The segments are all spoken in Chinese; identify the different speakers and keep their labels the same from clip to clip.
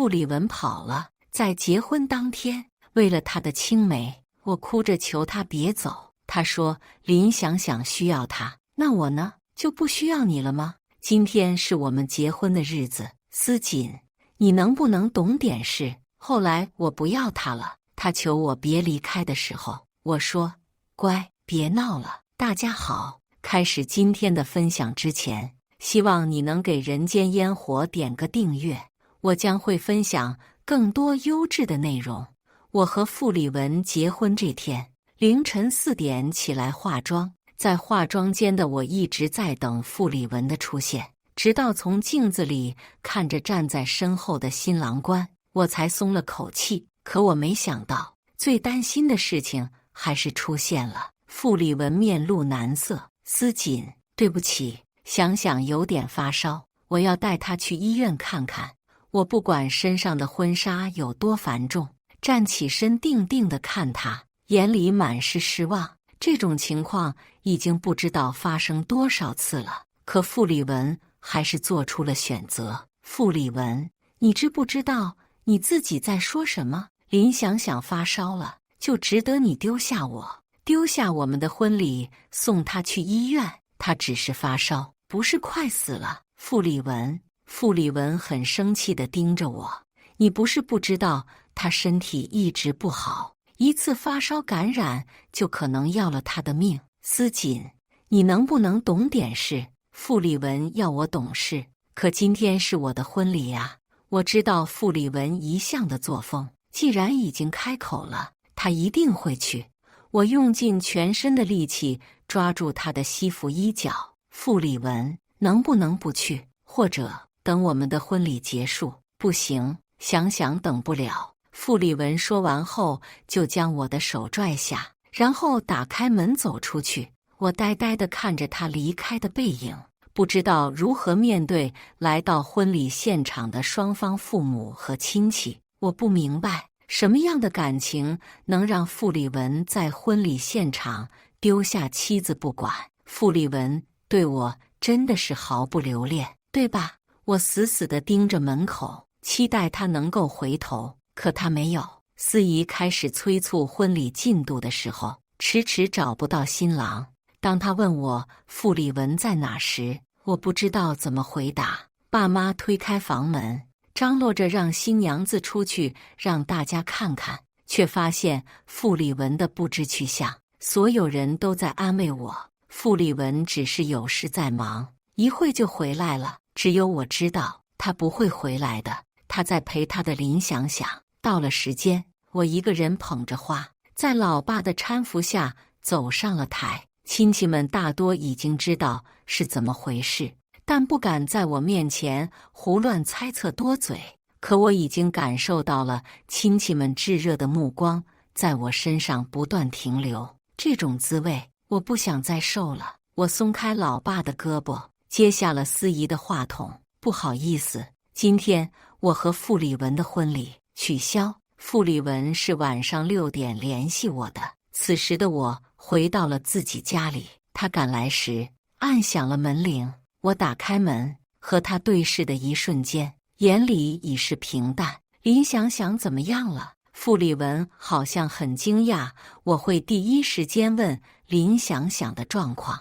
Speaker 1: 傅立文跑了。在结婚当天，为了他的青梅，我哭着求他别走。他说林想想需要他，那我呢，就不需要你了吗？今天是我们结婚的日子，思锦，你能不能懂点事？后来我不要他了，他求我别离开的时候，我说乖，别闹了。大家好，开始今天的分享之前，希望你能给人间烟火点个订阅，我将会分享更多优质的内容。我和傅立文结婚这天，凌晨4点起来化妆，在化妆间的我一直在等傅立文的出现，直到从镜子里看着站在身后的新郎官，我才松了口气。可我没想到，最担心的事情还是出现了。傅立文面露难色，思锦，对不起，想想有点发烧，我要带他去医院看看。我不管身上的婚纱有多繁重，站起身定定地看他，眼里满是失望。这种情况已经不知道发生多少次了，可傅立文还是做出了选择。傅立文，你知不知道你自己在说什么？林想想发烧了，就值得你丢下我，丢下我们的婚礼，送他去医院？他只是发烧，不是快死了。傅立文，傅立文很生气地盯着我，你不是不知道他身体一直不好，一次发烧感染就可能要了他的命。思锦，你能不能懂点事？傅立文要我懂事，可今天是我的婚礼啊。我知道傅立文一向的作风，既然已经开口了，他一定会去。我用尽全身的力气抓住他的西服衣角。傅立文，能不能不去？或者等我们的婚礼结束？不行，想想等不了。傅立文说完后，就将我的手拽下，然后打开门走出去。我呆呆地看着他离开的背影，不知道如何面对来到婚礼现场的双方父母和亲戚。我不明白，什么样的感情能让傅立文在婚礼现场丢下妻子不管？傅立文对我真的是毫不留恋，对吧？我死死地盯着门口，期待他能够回头，可他没有。司仪开始催促婚礼进度的时候，迟迟找不到新郎。当他问我傅立文在哪时，我不知道怎么回答。爸妈推开房门，张罗着让新娘子出去让大家看看，却发现傅立文的不知去向。所有人都在安慰我，傅立文只是有事在忙，一会就回来了。只有我知道他不会回来的，他在陪他的林想想。到了时间，我一个人捧着花，在老爸的搀扶下走上了台。亲戚们大多已经知道是怎么回事，但不敢在我面前胡乱猜测多嘴。可我已经感受到了亲戚们炙热的目光在我身上不断停留，这种滋味我不想再受了。我松开老爸的胳膊，接下了司仪的话筒。不好意思，今天我和傅立文的婚礼取消。傅立文是晚上6点联系我的，此时的我回到了自己家里。他赶来时，按响了门铃。我打开门，和他对视的一瞬间，眼里已是平淡。林想想怎么样了？傅立文好像很惊讶我会第一时间问林想想的状况。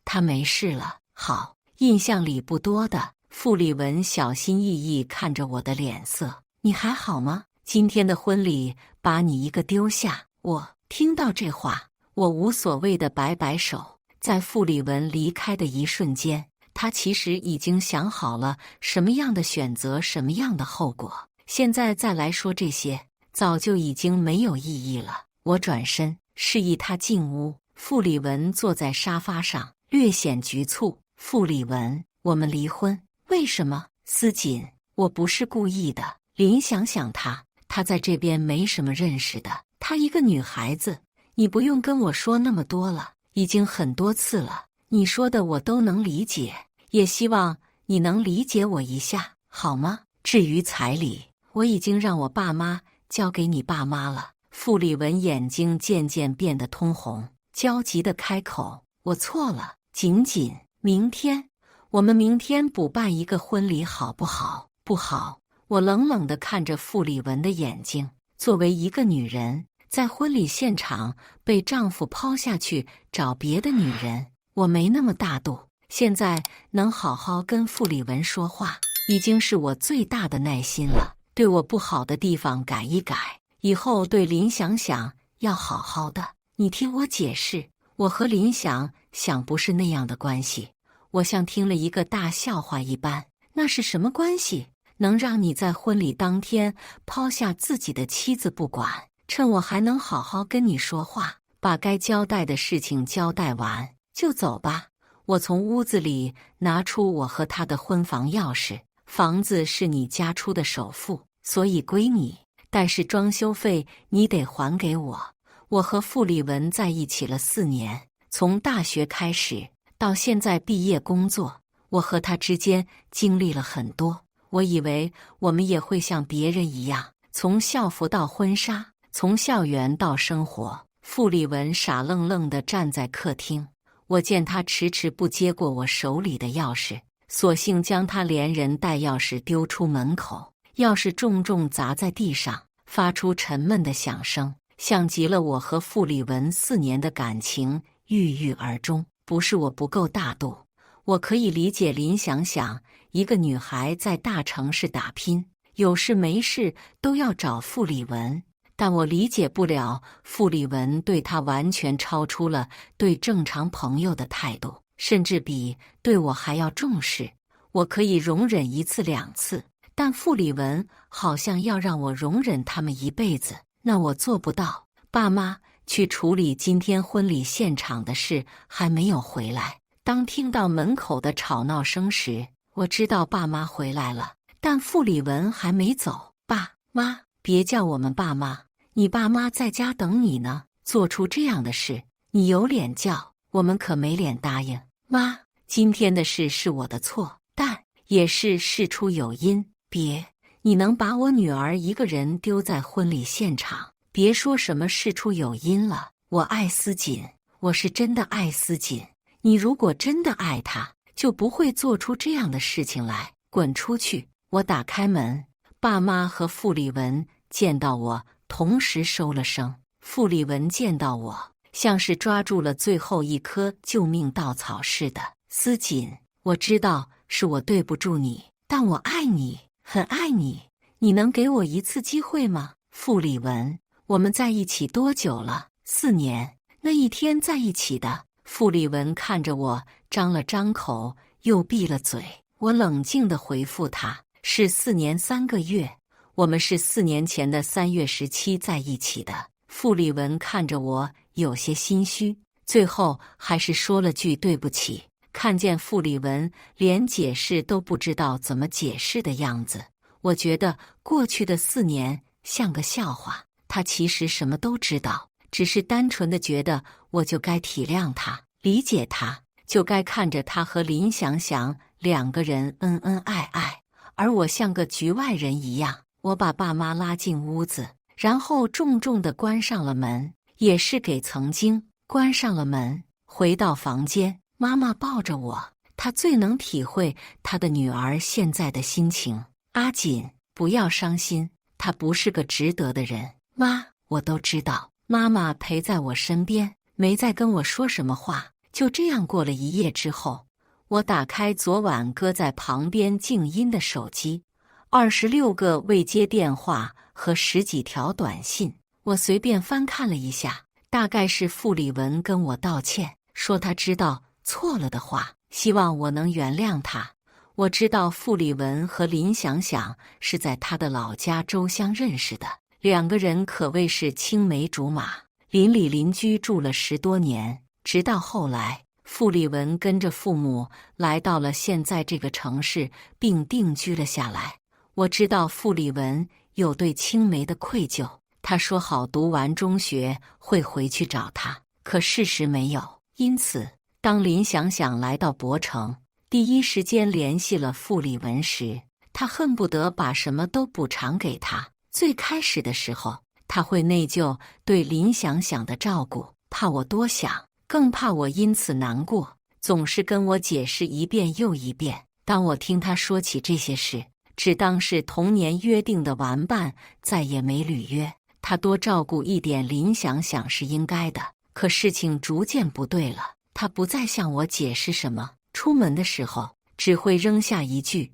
Speaker 1: 他没事了。好，印象里不多的。傅立文小心翼翼看着我的脸色，你还好吗？今天的婚礼把你一个丢下。我听到这话，我无所谓的摆摆手。在傅立文离开的一瞬间，他其实已经想好了什么样的选择，什么样的后果。现在再来说这些，早就已经没有意义了。我转身示意他进屋。傅立文坐在沙发上，略显局促。傅立文，我们离婚？为什么？思锦，我不是故意的。林想想她在这边没什么认识的，她一个女孩子，你不用跟我说那么多了，已经很多次了。你说的我都能理解，也希望你能理解我一下，好吗？至于彩礼，我已经让我爸妈交给你爸妈了。傅立文眼睛渐渐变得通红，焦急地开口：我错了，锦锦，明天我们明天补办一个婚礼好不好？不好，我冷冷地看着傅丽文的眼睛。作为一个女人，在婚礼现场被丈夫抛下去找别的女人，我没那么大度。现在能好好跟傅丽文说话，已经是我最大的耐心了。对我不好的地方改一改，以后对林想想要好好的。你听我解释，我和林想想不是那样的关系。我像听了一个大笑话一般。那是什么关系？能让你在婚礼当天抛下自己的妻子不管，趁我还能好好跟你说话，把该交代的事情交代完就走吧。我从屋子里拿出我和他的婚房钥匙，房子是你家出的首付，所以归你，但是装修费你得还给我。我和傅丽文在一起了4年，从大学开始到现在毕业工作，我和他之间经历了很多。我以为我们也会像别人一样，从校服到婚纱，从校园到生活。傅丽文傻愣愣地站在客厅，我见他迟迟不接过我手里的钥匙，索性将他连人带钥匙丢出门口。钥匙重重砸在地上，发出沉闷的响声，像极了我和傅丽文4年的感情郁郁而终。不是我不够大度，我可以理解林想想，一个女孩在大城市打拼，有事没事都要找傅丽文，但我理解不了傅丽文对她完全超出了对正常朋友的态度，甚至比对我还要重视。我可以容忍1次2次，但傅丽文好像要让我容忍他们一辈子，那我做不到。爸妈去处理今天婚礼现场的事，还没有回来。当听到门口的吵闹声时，我知道爸妈回来了，但傅丽文还没走。爸妈，别叫我们爸妈，你爸妈在家等你呢。做出这样的事，你有脸叫？我们可没脸答应。妈，今天的事是我的错，但也是事出有因。别，你能把我女儿一个人丢在婚礼现场？别说什么事出有因了，我爱思锦，我是真的爱思锦。你如果真的爱她，就不会做出这样的事情来。滚出去！我打开门，爸妈和傅丽文见到我，同时收了声。傅丽文见到我，像是抓住了最后一颗救命稻草似的。思锦，我知道是我对不住你，但我爱你，很爱你。你能给我一次机会吗？傅丽文，我们在一起多久了？4年。那一天在一起的。傅丽文看着我，张了张口，又闭了嘴。我冷静地回复他，是4年3个月。我们是4年前的3月17在一起的。傅丽文看着我，有些心虚，最后还是说了句对不起。看见傅丽文连解释都不知道怎么解释的样子，我觉得过去的4年像个笑话。他其实什么都知道，只是单纯的觉得我就该体谅他，理解他，就该看着他和林想想2个人恩恩爱爱，而我像个局外人一样。我把爸妈拉进屋子，然后重重地关上了门，也是给曾经。关上了门，回到房间，妈妈抱着我，她最能体会她的女儿现在的心情。阿锦，不要伤心，他不是个值得的人。妈，我都知道。妈妈陪在我身边，没再跟我说什么话。就这样过了1夜之后，我打开昨晚搁在旁边静音的手机，26个未接电话和10几条短信。我随便翻看了一下，大概是傅丽文跟我道歉，说他知道错了的话，希望我能原谅他。我知道傅丽文和林想想是在他的老家周乡认识的，2个人可谓是青梅竹马，邻里邻居住了10多年。直到后来，傅丽文跟着父母来到了现在这个城市，并定居了下来。我知道傅丽文有对青梅的愧疚，他说好读完中学会回去找他，可事实没有。因此，当林想想来到博城，第一时间联系了傅丽文时，他恨不得把什么都补偿给他。最开始的时候，他会内疚对林想想的照顾，怕我多想，更怕我因此难过，总是跟我解释一遍又一遍。当我听他说起这些事，只当是童年约定的玩伴，再也没履约。他多照顾一点林想想是应该的，可事情逐渐不对了。他不再向我解释什么，出门的时候只会扔下一句：“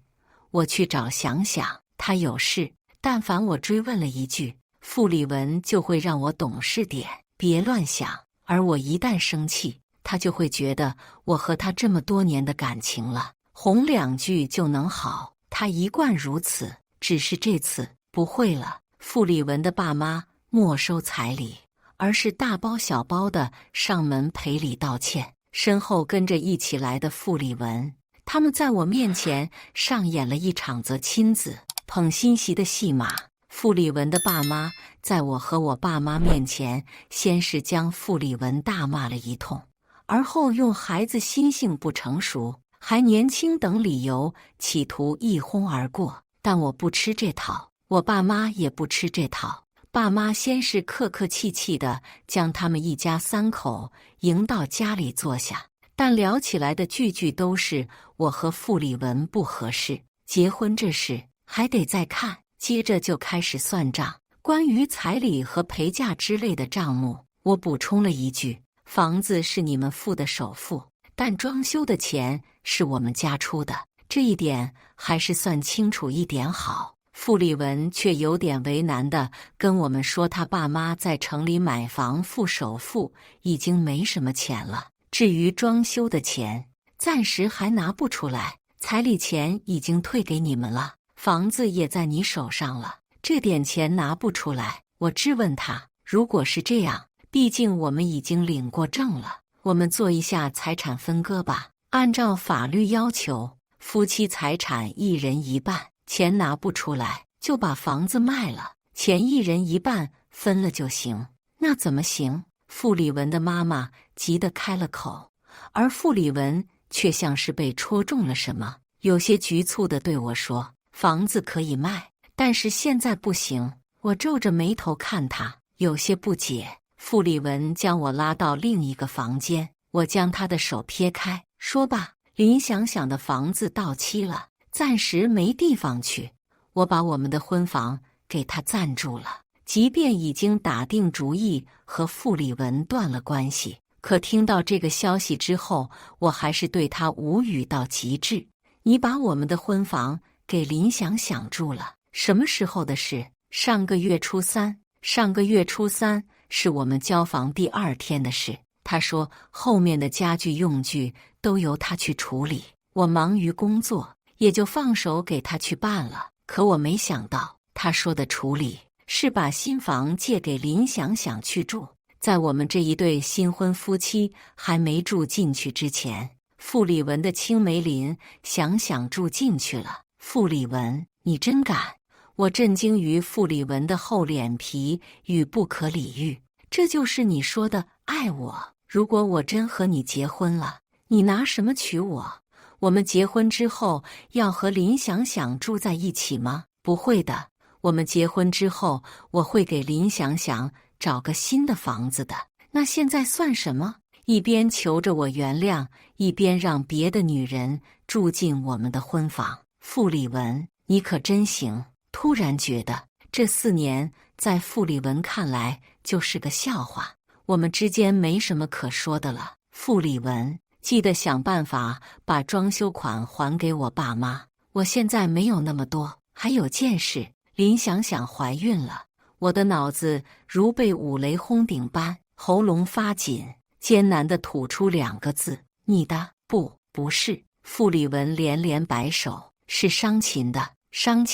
Speaker 1: 我去找想想，他有事。”但凡我追问了一句，傅立文就会让我懂事点，别乱想。而我一旦生气，他就会觉得我和他这么多年的感情了，哄两句就能好。他一贯如此，只是这次不会了。傅立文的爸妈没收彩礼，而是大包小包的上门赔礼道歉。身后跟着一起来的傅立文，他们在我面前上演了一场子亲子捧新席的戏码。傅立文的爸妈在我和我爸妈面前，先是将傅立文大骂了一通，而后用孩子心性不成熟，还年轻等理由，企图一哄而过。但我不吃这套，我爸妈也不吃这套。爸妈先是客客气气地将他们一家三口迎到家里坐下，但聊起来的句句都是我和傅立文不合适，结婚这事还得再看。接着就开始算账，关于彩礼和陪嫁之类的账目，我补充了一句：房子是你们付的首付，但装修的钱是我们家出的，这一点还是算清楚一点好。傅立文却有点为难地跟我们说，他爸妈在城里买房付首付已经没什么钱了，至于装修的钱，暂时还拿不出来，彩礼钱已经退给你们了，房子也在你手上了，这点钱拿不出来。我质问他，如果是这样，毕竟我们已经领过证了，我们做一下财产分割吧。按照法律要求，夫妻财产一人一半，钱拿不出来就把房子卖了，钱一人一半分了就行。那怎么行？傅立文的妈妈急得开了口，而傅立文却像是被戳中了什么，有些局促地对我说，房子可以卖，但是现在不行。我皱着眉头看他，有些不解。傅立文将我拉到另一个房间，我将他的手撇开，说吧，林想想的房子到期了，暂时没地方去，我把我们的婚房给他暂住了。即便已经打定主意和傅立文断了关系，可听到这个消息之后，我还是对他无语到极致。你把我们的婚房给林想想住了，什么时候的事？上个月初三。上个月初三是我们交房第2天的事。他说后面的家具用具都由他去处理，我忙于工作，也就放手给他去办了。可我没想到，他说的处理是把新房借给林想想去住。在我们这一对新婚夫妻还没住进去之前，傅立文的青梅林想想住进去了。傅立文，你真敢！我震惊于傅立文的厚脸皮与不可理喻。这就是你说的爱我？如果我真和你结婚了，你拿什么娶我？我们结婚之后要和林想想住在一起吗？不会的，我们结婚之后，我会给林想想找个新的房子的。那现在算什么？一边求着我原谅，一边让别的女人住进我们的婚房。傅立文，你可真行！突然觉得这4年在傅立文看来就是个笑话，我们之间没什么可说的了。傅立文，记得想办法把装修款还给我爸妈，我现在没有那么多。还有件事，林想想怀孕了。我的脑子如被五雷轰顶般，喉咙发紧，艰难地吐出2个字：你的。不是。傅立文连连摆手，是商琴的。商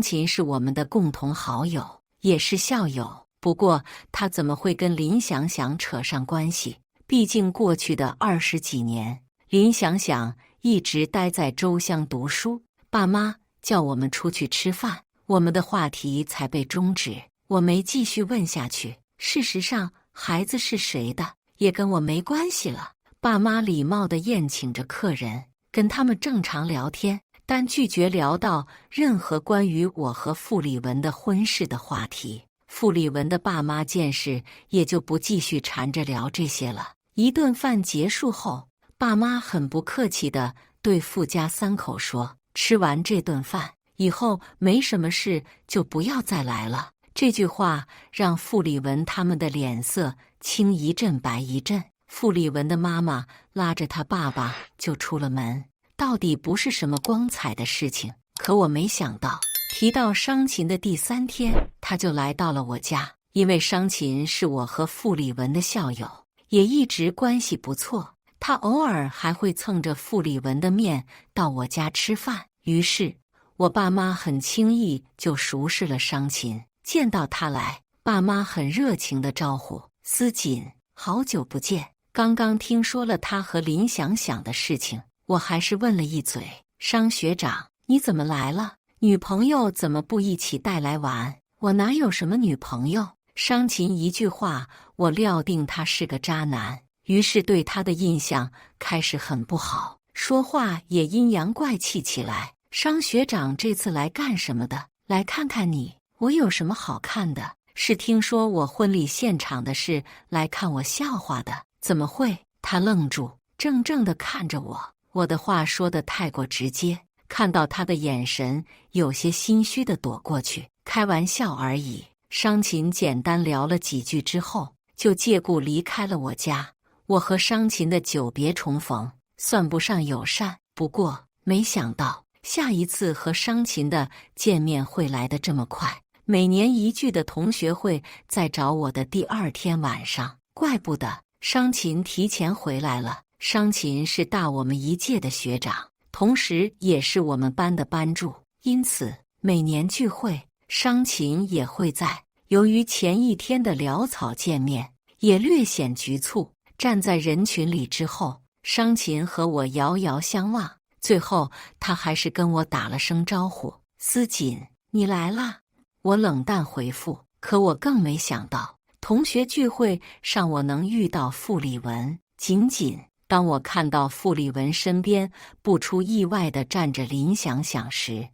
Speaker 1: 琴是我们的共同好友，也是校友。不过他怎么会跟林想想扯上关系？毕竟过去的20几年，林想想一直待在州乡读书，爸妈叫我们出去吃饭，我们的话题才被终止。我没继续问下去。事实上，孩子是谁的也跟我没关系了。爸妈礼貌地宴请着客人，跟他们正常聊天，但拒绝聊到任何关于我和傅立文的婚事的话题。傅立文的爸妈见势，也就不继续缠着聊这些了。一顿饭结束后，爸妈很不客气地对傅家3口说，吃完这顿饭，以后没什么事就不要再来了。这句话让傅丽文他们的脸色青一阵白一阵。傅丽文的妈妈拉着他爸爸就出了门，到底不是什么光彩的事情。可我没想到，提到商琴的第3天，他就来到了我家。因为商琴是我和傅丽文的校友，也一直关系不错，他偶尔还会蹭着傅丽文的面到我家吃饭。于是我爸妈很轻易就熟识了商琴。见到他来，爸妈很热情的招呼：“思锦，好久不见。”刚刚听说了他和林想想的事情，我还是问了一嘴：“商学长，你怎么来了？女朋友怎么不一起带来玩？”“我哪有什么女朋友？”商琴一句话，我料定他是个渣男，于是对他的印象开始很不好，说话也阴阳怪气起来。“商学长这次来干什么的？”“来看看你。”“我有什么好看的？是听说我婚礼现场的事，来看我笑话的。”“怎么会？”他愣住，怔怔地看着我。我的话说得太过直接，看到他的眼神有些心虚地躲过去。“开玩笑而已。”商琴简单聊了几句之后，就借故离开了我家。我和商琴的久别重逢，算不上友善，不过没想到下一次和商琴的见面会来得这么快。每年一聚的同学会在找我的第2天晚上，怪不得商琴提前回来了。商琴是大我们1届的学长，同时也是我们班的班助，因此每年聚会商琴也会在。由于前一天的潦草见面，也略显局促。站在人群里之后，商琴和我遥遥相望，最后他还是跟我打了声招呼：“思锦，你来啦。”我冷淡回复。可我更没想到，同学聚会上我能遇到傅丽文。仅仅当我看到傅丽文身边不出意外地站着林想想时，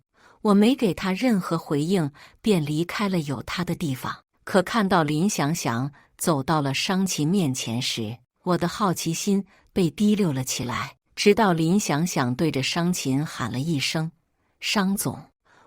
Speaker 1: 我没给他任何回应，便离开了有他的地方。可看到林想想走到了商琴面前时，我的好奇心被提溜了起来。直到林想想对着商琴喊了一声“商总”，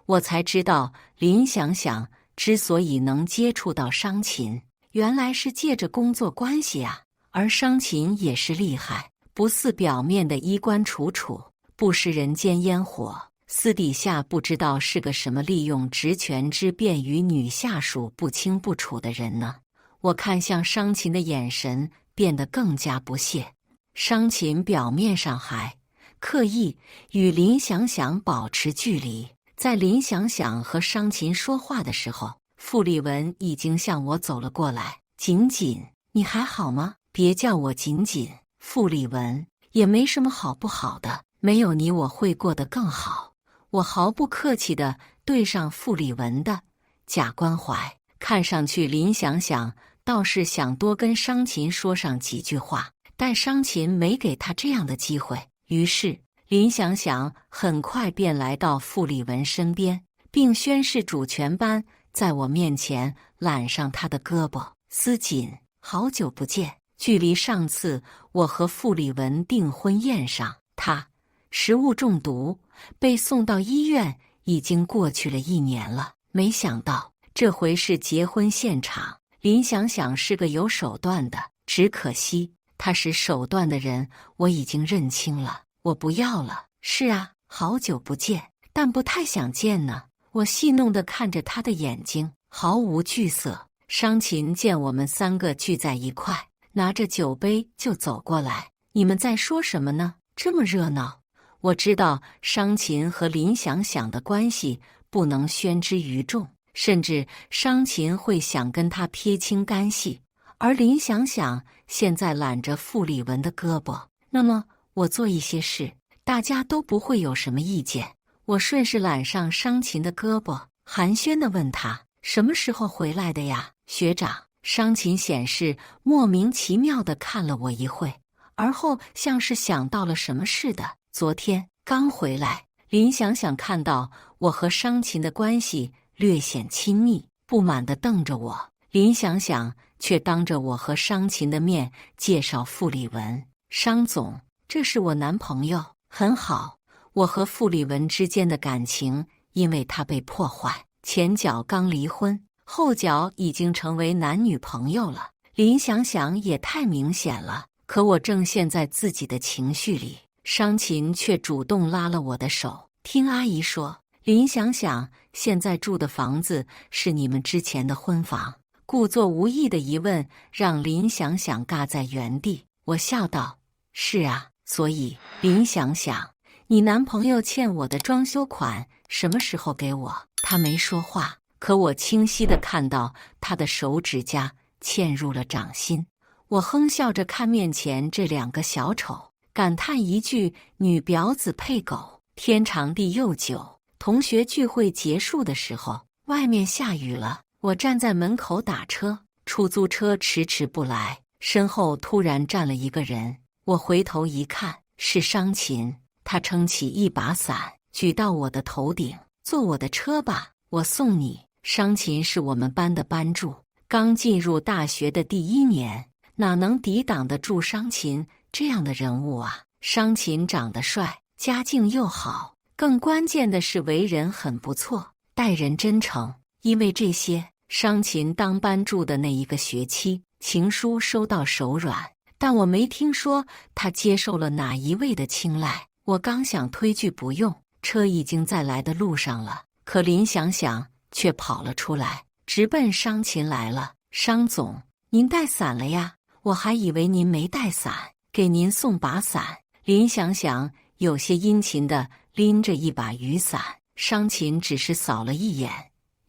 Speaker 1: 我才知道林想想之所以能接触到商琴，原来是借着工作关系啊。而商琴也是厉害，不似表面的衣冠楚楚，不食人间烟火，私底下不知道是个什么利用职权之便与女下属不清不楚的人呢。我看向商琴的眼神变得更加不屑。商琴表面上还刻意与林想想保持距离，在林想想和商琴说话的时候，傅丽文已经向我走了过来。“锦锦，你还好吗？”“别叫我锦锦。”“傅丽文，也没什么好不好的，没有你我会过得更好。”我毫不客气地对上傅丽文的假关怀。看上去林想想倒是想多跟商琴说上几句话，但商琴没给他这样的机会。于是林想想很快便来到傅丽文身边，并宣誓主权般在我面前揽上他的胳膊。“思锦，好久不见。”距离上次我和傅丽文订婚宴上，他食物中毒被送到医院，已经过去了1年了。没想到这回是结婚现场。林想想是个有手段的，只可惜他是手段的人，我已经认清了。我不要了。“是啊，好久不见，但不太想见呢。”我戏弄地看着他的眼睛，毫无惧色。商琴见我们3个聚在一块，拿着酒杯就走过来。“你们在说什么呢？这么热闹？”我知道商琴和林想想的关系不能宣之于众，甚至商琴会想跟他撇清干系，而林想想现在揽着傅丽文的胳膊，那么我做一些事，大家都不会有什么意见。我顺势揽上商琴的胳膊，寒暄地问他：“什么时候回来的呀，学长？”商琴显示莫名其妙地看了我一会，而后像是想到了什么似的：“昨天刚回来。”林想想看到我和商琴的关系略显亲密，不满地瞪着我。林想想却当着我和商琴的面介绍傅丽文：“商总，这是我男朋友，很好。”我和傅丽文之间的感情因为他被破坏，前脚刚离婚，后脚已经成为男女朋友了。林想想也太明显了，可我正陷在自己的情绪里，商琴却主动拉了我的手。听阿姨说，林想想现在住的房子是你们之前的婚房。故作无意的疑问让林想想尬在原地。我笑道：是啊，所以林想想，你男朋友欠我的装修款什么时候给我？他没说话，可我清晰地看到他的手指甲嵌入了掌心。我哼笑着看面前这两个小丑，感叹一句女婊子配狗。天长地又久，同学聚会结束的时候，外面下雨了，我站在门口打车，出租车迟迟不来，身后突然站了一个人。我回头一看，是商琴，他撑起一把伞，举到我的头顶：坐我的车吧，我送你。商琴是我们班的班助，刚进入大学的第1年，哪能抵挡得住商琴这样的人物啊？商琴长得帅，家境又好，更关键的是为人很不错，待人真诚。因为这些，商琴当班助的那一个学期，情书收到手软，但我没听说他接受了哪一位的青睐。我刚想推拒不用，车已经在来的路上了，可林想想却跑了出来，直奔商琴来了。商总，您带伞了呀？我还以为您没带伞，给您送把伞。林想想有些殷勤地拎着一把雨伞，商琴只是扫了一眼，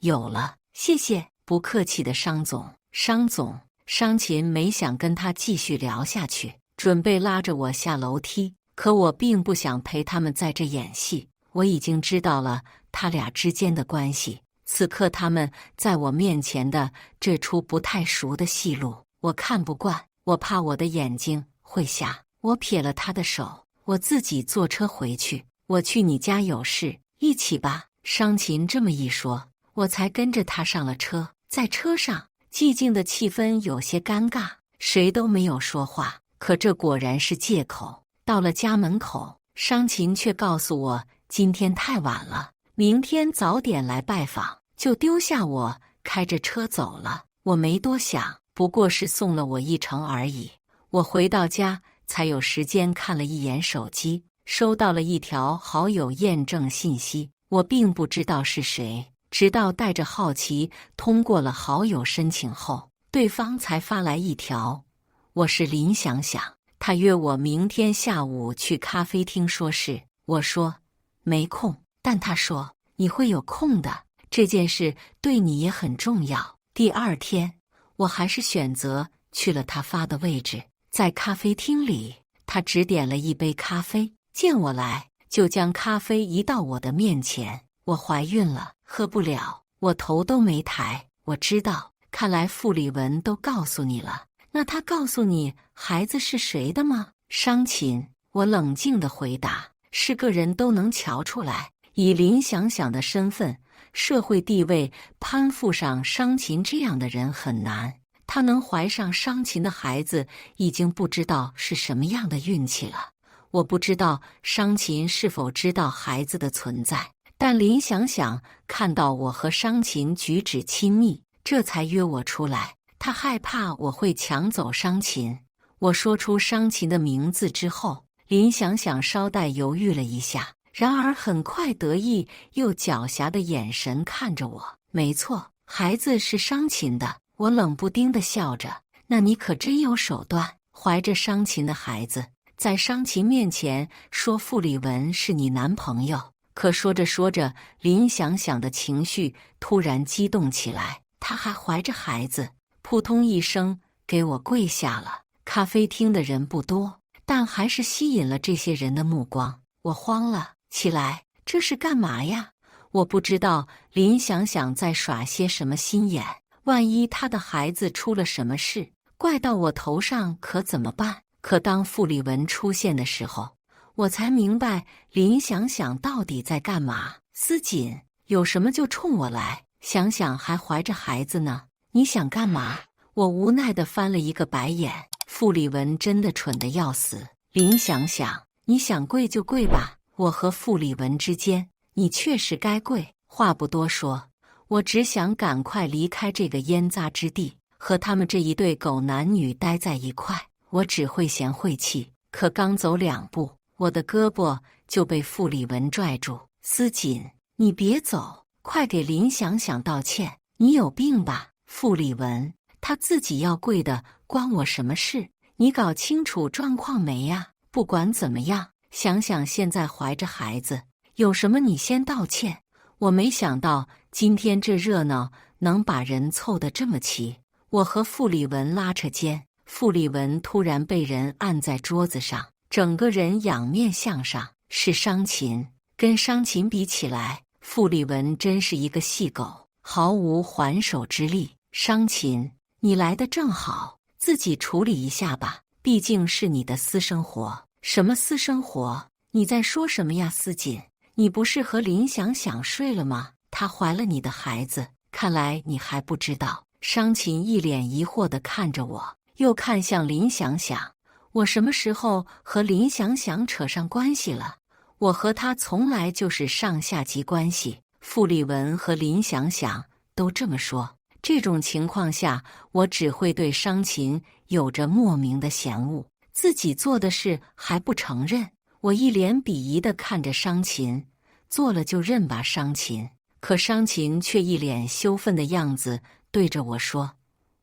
Speaker 1: 有了，谢谢。不客气的商总。商总。商琴没想跟他继续聊下去，准备拉着我下楼梯，可我并不想陪他们在这演戏。我已经知道了他俩之间的关系，此刻他们在我面前的这出不太熟的戏路，我看不惯，我怕我的眼睛会瞎。我撇了他的手，我自己坐车回去。我去你家有事，一起吧。商琴这么一说，我才跟着他上了车。在车上，寂静的气氛有些尴尬，谁都没有说话。可这果然是借口。到了家门口，商琴却告诉我今天太晚了，明天早点来拜访，就丢下我开着车走了。我没多想，不过是送了我一程而已。我回到家才有时间看了一眼手机，收到了一条好友验证信息。我并不知道是谁，直到带着好奇通过了好友申请后，对方才发来一条：我是林想想，他约我明天下午去咖啡厅说事。我说没空，但他说你会有空的，这件事对你也很重要。第二天，我还是选择去了他发的位置。在咖啡厅里，他只点了一杯咖啡，见我来，就将咖啡移到我的面前。我怀孕了，喝不了。我头都没抬。我知道，看来傅里文都告诉你了。那他告诉你孩子是谁的吗？商琴，我冷静地回答，是个人都能瞧出来。以林想想的身份、社会地位，攀附上商琴这样的人很难。他能怀上商琴的孩子，已经不知道是什么样的运气了。我不知道商琴是否知道孩子的存在，但林想想看到我和商琴举止亲密，这才约我出来。他害怕我会抢走商琴。我说出商琴的名字之后，林想想稍带犹豫了一下，然而很快得意又狡黠的眼神看着我。没错，孩子是商琴的。我冷不丁地笑着，那你可真有手段，怀着商琴的孩子，在商琴面前说傅里文是你男朋友。可说着说着，林想想的情绪突然激动起来，他还怀着孩子，扑通一声给我跪下了。咖啡厅的人不多，但还是吸引了这些人的目光。我慌了起来，这是干嘛呀？我不知道林想想在耍些什么心眼，万一他的孩子出了什么事，怪到我头上可怎么办？可当傅里文出现的时候，我才明白林想想到底在干嘛。思锦，有什么就冲我来，想想还怀着孩子呢，你想干嘛？我无奈地翻了一个白眼。傅里文真的蠢得要死。林想想，你想跪就跪吧，我和傅里文之间，你确实该跪。话不多说，我只想赶快离开这个烟渣之地，和他们这一对狗男女待在一块。我只会嫌晦气，可刚走2步，我的胳膊就被傅立文拽住。思锦，你别走，快给林想想道歉。你有病吧？傅立文，他自己要跪的，关我什么事？你搞清楚状况没呀？不管怎么样，想想现在怀着孩子，有什么你先道歉。我没想到今天这热闹能把人凑得这么齐。我和傅立文拉扯间，傅立文突然被人按在桌子上，整个人仰面向上。是商琴。跟商琴比起来，傅立文真是一个细狗，毫无还手之力。商琴，你来得正好，自己处理一下吧，毕竟是你的私生活。什么私生活？你在说什么呀？思锦，你不是和林想想睡了吗？她怀了你的孩子，看来你还不知道。商琴一脸疑惑地看着我，又看向林想想。我什么时候和林想想扯上关系了？我和他从来就是上下级关系。傅立文和林想想都这么说。这种情况下，我只会对商琴有着莫名的嫌恶，自己做的事还不承认。我一脸鄙夷地看着商琴，做了就认吧，商琴。可商琴却一脸羞愤的样子，对着我说：“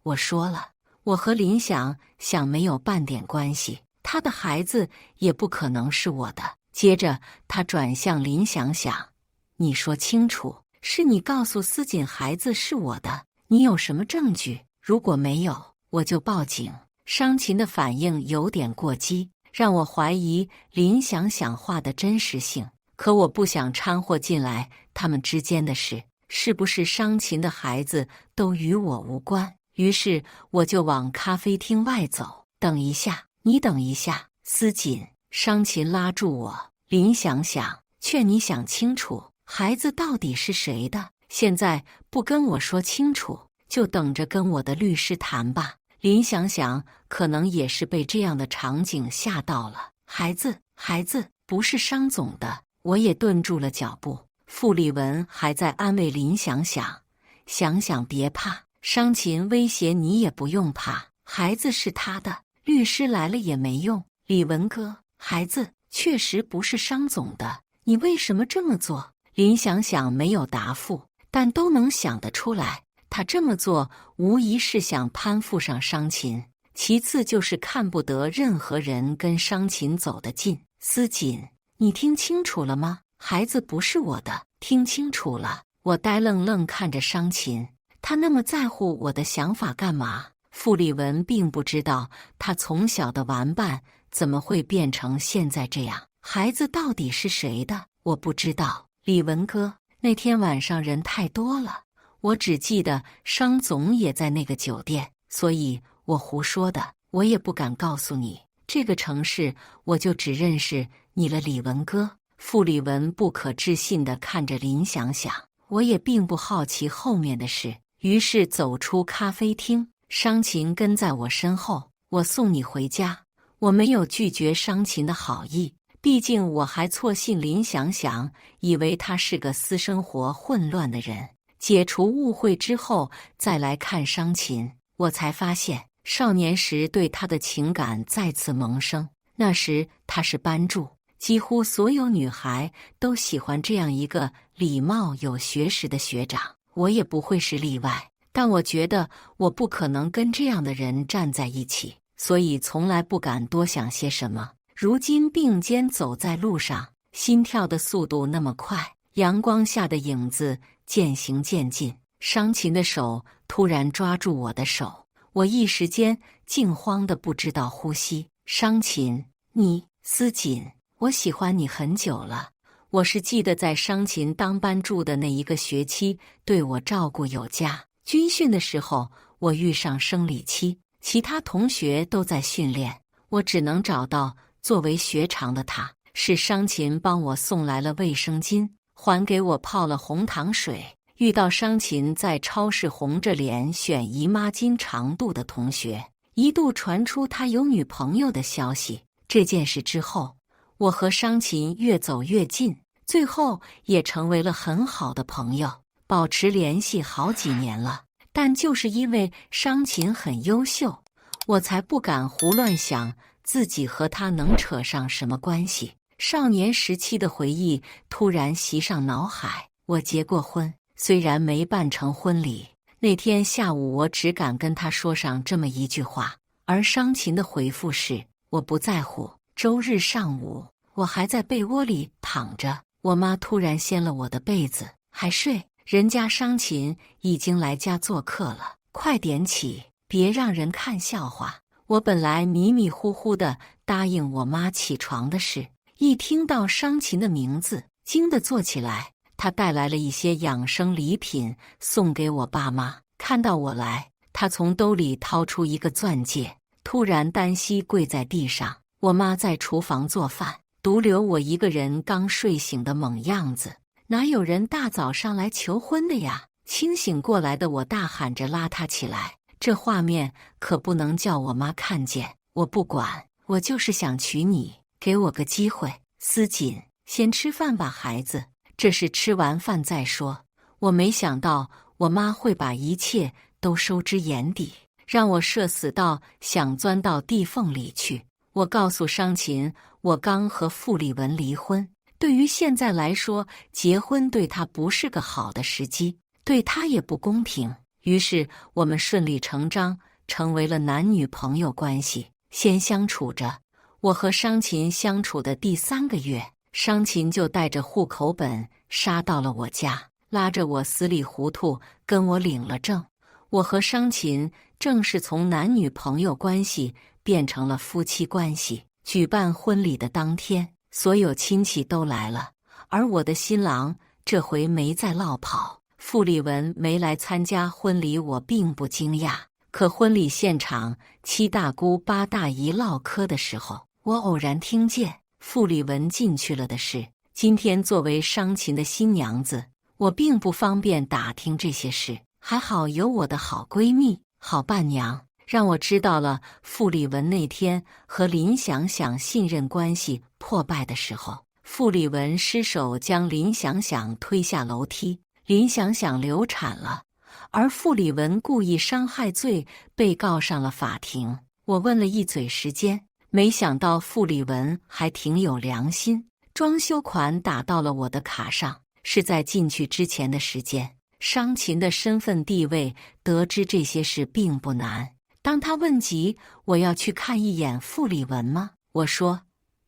Speaker 1: 我说了，我和林想想没有半点关系，他的孩子也不可能是我的。”接着，他转向林想想：“你说清楚，是你告诉思锦孩子是我的，你有什么证据？如果没有，我就报警。”商琴的反应有点过激，让我怀疑林想想话的真实性。可我不想掺和进来他们之间的事，是不是商琴的孩子都与我无关？于是我就往咖啡厅外走。等一下，你等一下，思锦。商琴拉住我，林想想，劝你想清楚，孩子到底是谁的？现在不跟我说清楚，就等着跟我的律师谈吧。林想想可能也是被这样的场景吓到了。孩子不是商总的。我也顿住了脚步。傅立文还在安慰林想想，想想别怕，商琴威胁你也不用怕，孩子是他的，律师来了也没用。李文哥，孩子确实不是商总的，你为什么这么做？林想想没有答复，但都能想得出来，他这么做无疑是想攀附上商琴，其次就是看不得任何人跟商琴走得近。思锦，你听清楚了吗？孩子不是我的。听清楚了。我呆愣愣看着商琴，他那么在乎我的想法干嘛？傅立文并不知道他从小的玩伴怎么会变成现在这样。孩子到底是谁的？我不知道。李文哥，那天晚上人太多了，我只记得商总也在那个酒店，所以我胡说的。我也不敢告诉你，这个城市我就只认识你了，李文哥。傅立文不可置信地看着林想想，我也并不好奇后面的事，于是走出咖啡厅。商琴跟在我身后，我送你回家。我没有拒绝商琴的好意，毕竟我还错信林想想，以为他是个私生活混乱的人。解除误会之后，再来看商琴，我才发现少年时对他的情感再次萌生。那时他是班助，几乎所有女孩都喜欢这样一个礼貌有学识的学长，我也不会是例外。但我觉得我不可能跟这样的人站在一起，所以从来不敢多想些什么。如今并肩走在路上，心跳的速度那么快，阳光下的影子渐行渐近。商琴的手突然抓住我的手，我一时间竟慌得不知道呼吸。商琴，你，思锦，我喜欢你很久了。我是记得在商琴当班助的那一个学期，对我照顾有加。军训的时候，我遇上生理期，其他同学都在训练，我只能找到作为学长的他。是商琴帮我送来了卫生巾，还给我泡了红糖水。遇到商琴在超市红着脸选姨妈巾长度的同学，一度传出他有女朋友的消息。这件事之后，我和商琴越走越近，最后也成为了很好的朋友，保持联系好几年了。但就是因为商琴很优秀，我才不敢胡乱想自己和他能扯上什么关系。少年时期的回忆突然袭上脑海。我结过婚，虽然没办成婚礼，那天下午我只敢跟他说上这么一句话，而商琴的回复是我不在乎。周日上午，我还在被窝里躺着，我妈突然掀了我的被子，还睡，人家商琴已经来家做客了，快点起，别让人看笑话。我本来迷迷糊糊的答应我妈起床的事，一听到商琴的名字，惊得坐起来。她带来了一些养生礼品送给我爸妈，看到我来，她从兜里掏出一个钻戒，突然单膝跪在地上。我妈在厨房做饭，独留我一个人刚睡醒的猛样子，哪有人大早上来求婚的呀？清醒过来的我大喊着拉她起来，这画面可不能叫我妈看见。我不管，我就是想娶你，给我个机会。思锦，先吃饭吧，孩子，这是吃完饭再说。我没想到我妈会把一切都收之眼底，让我社死到想钻到地缝里去。我告诉商琴，我刚和傅立文离婚，对于现在来说，结婚对他不是个好的时机，对他也不公平。于是我们顺理成章成为了男女朋友关系，先相处着。我和商琴相处的第3个月，商琴就带着户口本杀到了我家，拉着我死里糊涂跟我领了证。我和商琴正是从男女朋友关系变成了夫妻关系。举办婚礼的当天，所有亲戚都来了，而我的新郎这回没再落跑。傅立文没来参加婚礼，我并不惊讶。可婚礼现场，7大姑8大姨唠嗑的时候，我偶然听见傅立文进去了的事。今天作为商琴的新娘子，我并不方便打听这些事，还好有我的好闺蜜、好伴娘，让我知道了傅立文那天和林想想信任关系破败的时候，傅立文失手将林想想推下楼梯，林想想流产了，而傅立文故意伤害罪被告上了法庭。我问了一嘴时间，没想到傅立文还挺有良心，装修款打到了我的卡上，是在进去之前的时间。商琴的身份地位，得知这些事并不难。当他问及我要去看一眼傅立文吗？我说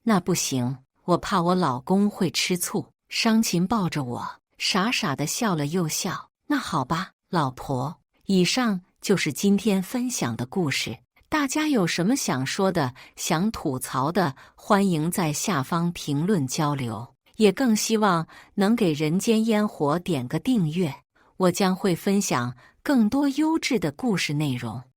Speaker 1: 那不行，我怕我老公会吃醋。商琴抱着我，傻傻地笑了又笑。那好吧，老婆。以上就是今天分享的故事。大家有什么想说的、想吐槽的，欢迎在下方评论交流。也更希望能给人间烟火点个订阅，我将会分享更多优质的故事内容。